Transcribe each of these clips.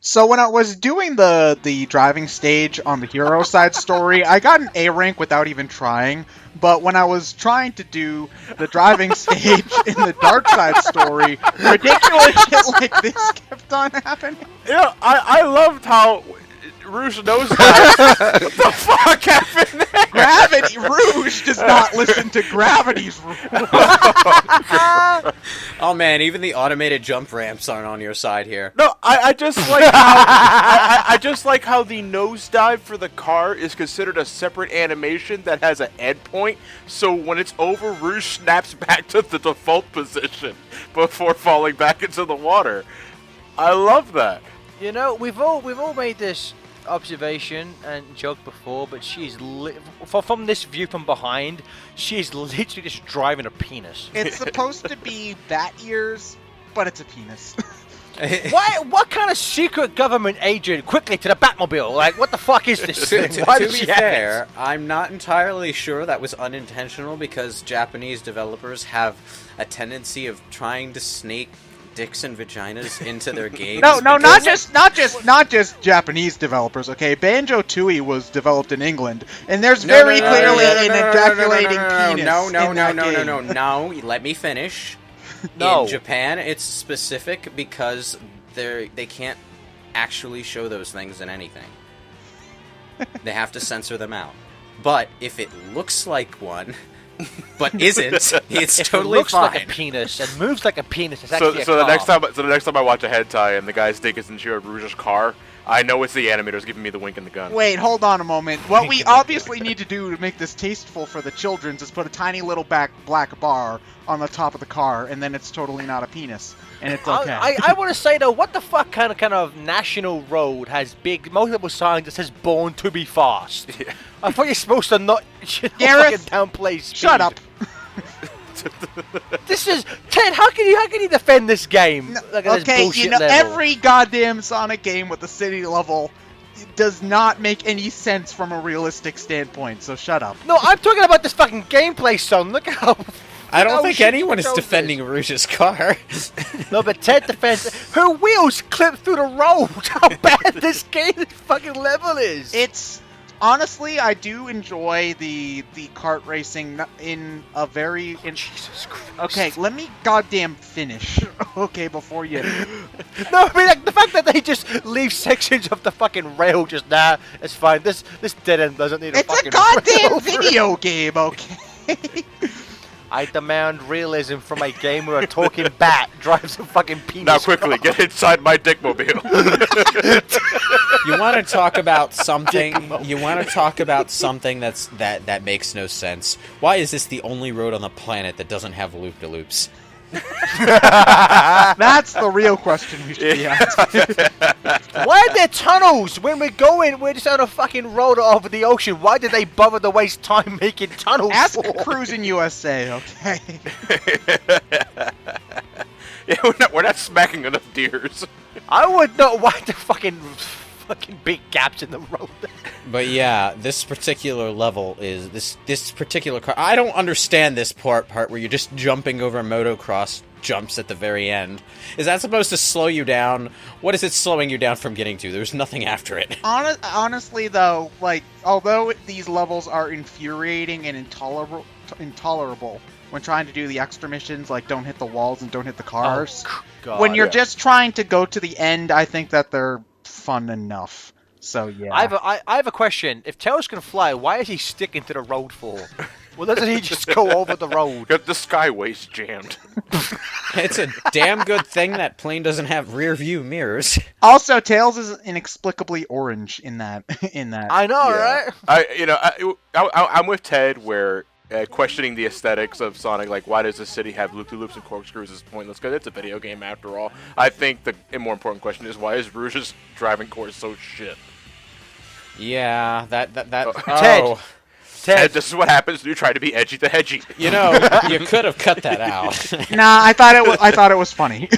So when I was doing the driving stage on the hero side story, I got an A rank without even trying. But when I was trying to do the driving stage in the dark side story, ridiculous shit like this kept on happening. Yeah, I loved how Rouge nosedive. What the fuck happened there? Gravity Rouge does not listen to gravity's rules. Oh man, even the automated jump ramps aren't on your side here. No, I just like how I just like how the nosedive for the car is considered a separate animation that has an endpoint. So when it's over, Rouge snaps back to the default position before falling back into the water. I love that. You know, we've all made this observation and joke before, but she's from this view from behind, she's literally just driving a penis. It's supposed to be bat ears, but it's a penis. What kind of secret government agent quickly to the Batmobile? Like, what the fuck is this thing? Why To does be she have fair, I'm not entirely sure that was unintentional because Japanese developers have a tendency of trying to snake dicks and vaginas into their games. No, not just Japanese developers. Okay, Banjo-Tooie was developed in England, and there's very clearly an ejaculating penis. No. Let me finish. No. In Japan, it's specific because they can't actually show those things in anything. They have to censor them out. But if it looks like one, but isn't, it's totally looks fine. like a penis and moves like a penis. It's actually So a the car. next time I watch a hentai and the guy's dick is in Rouge's car, I know it's the animators giving me the wink and the gun. Wait, hold on a moment. What we obviously need to do to make this tasteful for the children's is put a tiny little black bar on the top of the car, and then it's totally not a penis, and it's okay. I want to say though, what the fuck kind of national road has big multiple signs that says "Born to be fast"? Yeah. I thought you're supposed to not Gareth, fucking downplay speed. Shut up. This is Ted. How can you defend this game? Like at this Okay, bullshit you know, level? every goddamn Sonic game with the city level does not make any sense from a realistic standpoint, so shut up. No, I'm talking about this fucking gameplay, son. Look how. I don't how think shit anyone is shows defending this. Rouge's car. No, but Ted defends. Her wheels clip through the road. How bad this fucking level is. It's honestly, I do enjoy the kart racing in a very. Jesus Christ. Okay, let me goddamn finish. Okay, before you. No, I mean like the fact that they just leave sections of the fucking rail just it's fine. This dead end doesn't need a It's fucking a goddamn rail for it. video game, okay? I demand realism from a game where a talking bat drives a fucking penis. Now quickly, get inside my dickmobile. You want to talk about something? You want to talk about something that makes no sense? Why is this the only road on the planet that doesn't have loop-de-loops? That's the real question we should be asking. Why are there tunnels when we're going? We're just on a fucking road over the ocean. Why did they bother to waste time making tunnels? Ask for? Cruising USA, okay? Yeah, we're not smacking enough deers. I would know why the fucking big gaps in the road. But yeah, this particular level is this particular car. I don't understand this part where you're just jumping over motocross jumps at the very end. Is that supposed to slow you down? What is it slowing you down from getting to? There's nothing after it. Honestly, though, like, although these levels are infuriating and intolerable when trying to do the extra missions, like don't hit the walls and don't hit the cars, God, when you're just trying to go to the end, I think that they're fun enough. So yeah. I have a question. If Tails can fly, why is he sticking to the road for? Well, doesn't he just go over the road? Got the skyway's jammed. It's a damn good thing that plane doesn't have rear view mirrors. Also, Tails is inexplicably orange in that. I know, right? I'm with Ted where questioning the aesthetics of Sonic, like why does the city have loop-de-loops and corkscrews is pointless because it's a video game after all. I think the more important question is why is Rouge's driving course so shit? Yeah, that. Ted. Ted, this is what happens when you try to be edgy the hedgy. You know, you could have cut that out. Nah, I thought it was funny.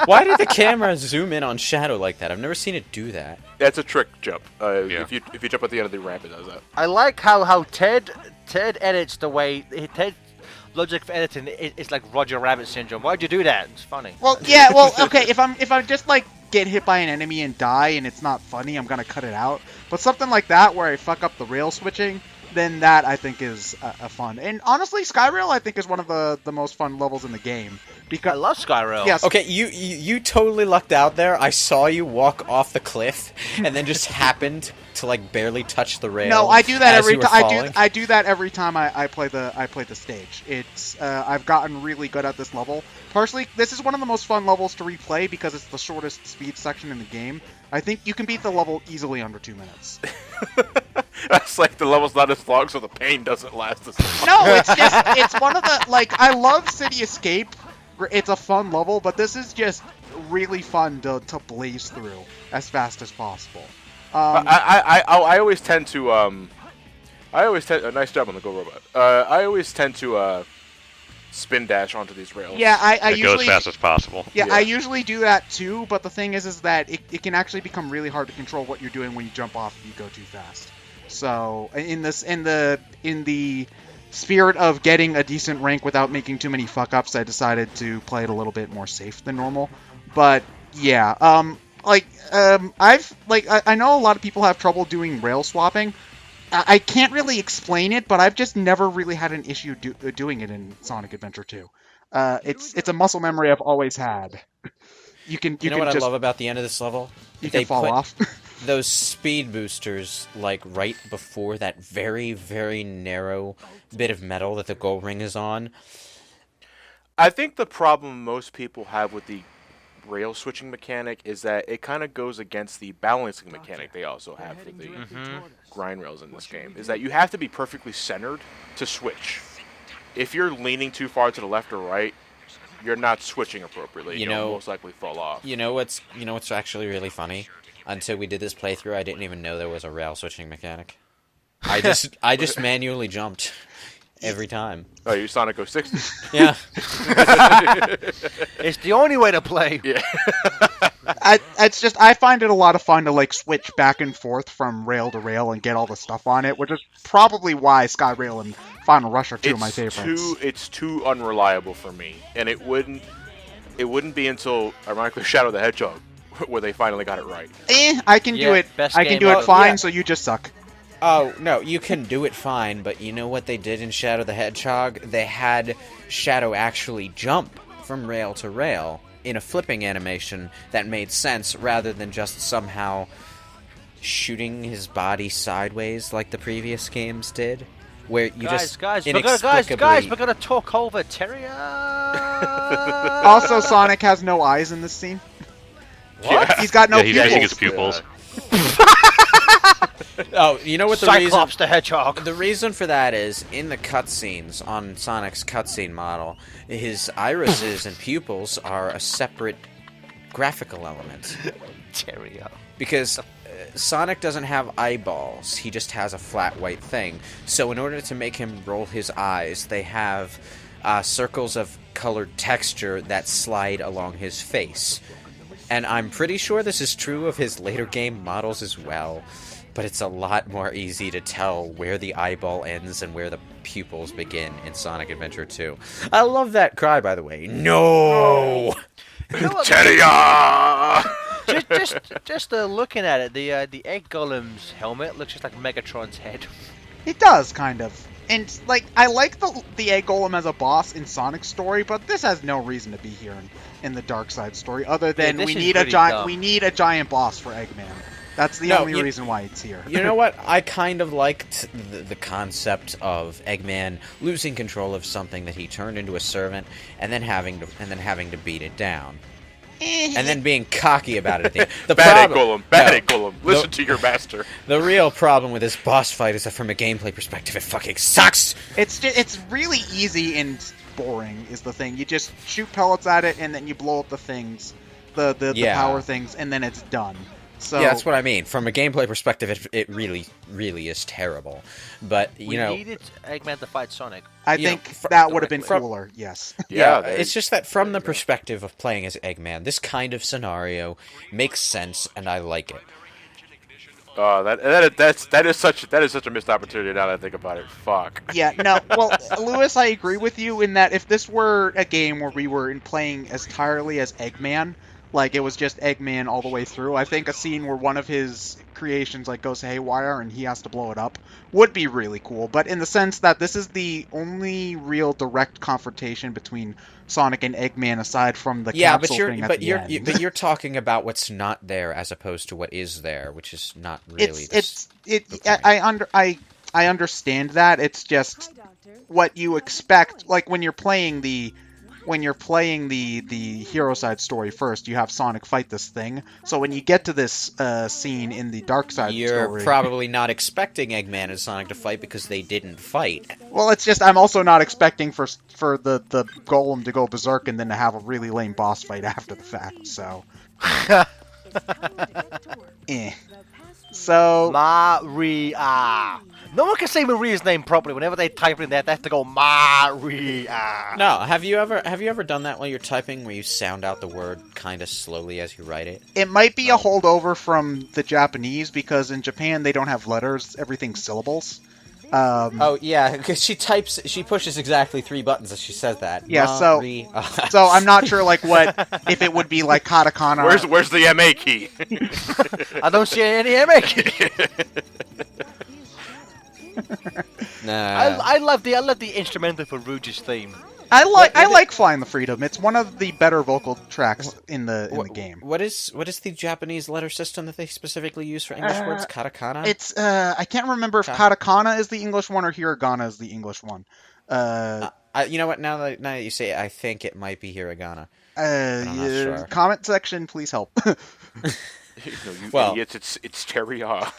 Why did the camera zoom in on Shadow like that? I've never seen it do that. That's a trick jump. If you jump at the end of the ramp, it does that. I like how Ted edits the way Ted logic for editing is like Roger Rabbit syndrome. Why'd you do that? It's funny. Well, yeah, well, okay, if I just like get hit by an enemy and die and it's not funny, I'm gonna cut it out. But something like that where I fuck up the rail switching, then that I think is a fun. And honestly, Skyrail I think is one of the most fun levels in the game I because love Skyrail. yes, Okay, you totally lucked out there. I saw you walk off the cliff and then just happened to like barely touch the rail. No, I do that as every you were time. falling. I do that every time I play the stage. It's I've gotten really good at this level. Personally, this is one of the most fun levels to replay because it's the shortest speed section in the game. I think you can beat the level easily under 2 minutes. That's like the level's not as long, so the pain doesn't last as long. No, it's one of the like I love City Escape. It's a fun level, but this is just really fun to blaze through as fast as possible. I always tend to nice job on the Go Robot. I always tend to spin dash onto these rails. Yeah, I It usually goes fast as possible. Yeah, Yeah. I usually do that too, but the thing is that it can actually become really hard to control what you're doing when you jump off if you go too fast. So in the spirit of getting a decent rank without making too many fuck ups, I decided to play it a little bit more safe than normal. But yeah, I know a lot of people have trouble doing rail swapping. I can't really explain it, but I've just never really had an issue doing it in Sonic Adventure 2. It's a muscle memory I've always had. You know what I love about the end of this level? You They can fall put off. those speed boosters like right before that very, very narrow bit of metal that the gold ring is on. I think the problem most people have with the rail switching mechanic is that it kind of goes against the balancing mechanic they also have for the grind rails in this game. Is that you have to be perfectly centered to switch. If you're leaning too far to the left or right, you're not switching appropriately. You'll most likely fall off. You know what's actually really funny? Until we did this playthrough, I didn't even know there was a rail switching mechanic. I just manually jumped every time. Oh, you Sonic 060. Yeah. It's the only way to play. Yeah. I find it a lot of fun to like switch back and forth from rail to rail and get all the stuff on it, which is probably why Skyrail and Final Rush are two of my favorites. It's too unreliable for me, and it wouldn't be until ironically Shadow the Hedgehog where they finally got it right. I can do it. best I can game do it ever. fine. Yeah. So you just suck. Oh, no, you can do it fine, but you know what they did in Shadow the Hedgehog? They had Shadow actually jump from rail to rail in a flipping animation that made sense rather than just somehow shooting his body sideways like the previous games did. Where you just Guys, inexplicably... we're gonna talk over Terrier. Also, Sonic has no eyes in this scene. What? He's got no Yeah, he's missing his pupils. pupils. Oh, you know what the Cyclops reason... the Hedgehog. The reason for that is, in the cutscenes, on Sonic's cutscene model, his irises and pupils are a separate graphical element. Terrier. Because Sonic doesn't have eyeballs, he just has a flat white thing. So in order to make him roll his eyes, they have circles of colored texture that slide along his face. And I'm pretty sure this is true of his later game models as well. But it's a lot more easy to tell where the eyeball ends and where the pupils begin in Sonic Adventure 2. I love that cry, by the way. No! You know what? Terrier! just looking at it, the Egg Golem's helmet looks just like Megatron's head. It does kind of, and like I like the Egg Golem as a boss in Sonic's story, but this has no reason to be here in the Dark Side story other than this we is need a pretty giant dumb. we need a giant boss for Eggman. That's the No, only reason why it's here. You know what? I kind of liked the concept of Eggman losing control of something that he turned into a servant, and then having to beat it down, and then being cocky about it. At the end. The Bad problem- Egg Golem. Listen to your master. The real problem with this boss fight is that from a gameplay perspective, it fucking sucks. It's really easy and boring is the thing. You just shoot pellets at it and then you blow up the things, the power things, and then it's done. So Yeah, that's what I mean. From a gameplay perspective, it really, really is terrible. But We needed Eggman to fight Sonic. I you think know, that would have been from- cooler. Yes. Yeah, it's just that from the perspective of playing as Eggman, this kind of scenario makes sense, and I like it. That is such a missed opportunity now that I think about it. Fuck. Yeah, no. Well, Lewis, I agree with you in that if this were a game where we were playing as entirely as Eggman, like it was just Eggman all the way through, I think a scene where one of his creations like goes haywire and he has to blow it up would be really cool. But in the sense that this is the only real direct confrontation between Sonic and Eggman aside from the capsule thing at the end. But you're talking about what's not there as opposed to what is there, which is not really. I understand that. It's just what you expect. Like when you're playing the hero side story first, you have Sonic fight this thing. So when you get to this scene in the dark side story, you're probably not expecting Eggman and Sonic to fight because they didn't fight. Well, it's just I'm also not expecting for the Golem to go berserk and then to have a really lame boss fight after the fact. So, So Maria. No one can say Maria's name properly. Whenever they type it in there, they have to go Maria. No, have you ever done that while you're typing, where you sound out the word kind of slowly as you write it? It might be a holdover from the Japanese because in Japan they don't have letters; everything's syllables. Oh yeah, because she pushes exactly 3 buttons as she says that. Yeah, so I'm not sure like if it would be like katakana. Where's the MA key? I don't see any MA key. Nah. I love the instrumental for Rouge's theme. I like Flying the Freedom. It's one of the better vocal tracks in the game. What is the Japanese letter system that they specifically use for English words? Katakana? It's I can't remember if katakana is the English one or hiragana is the English one. You know what? Now that you say it, I think it might be hiragana. I'm not sure. Comment section, please help. Idiots! It's teriyaki.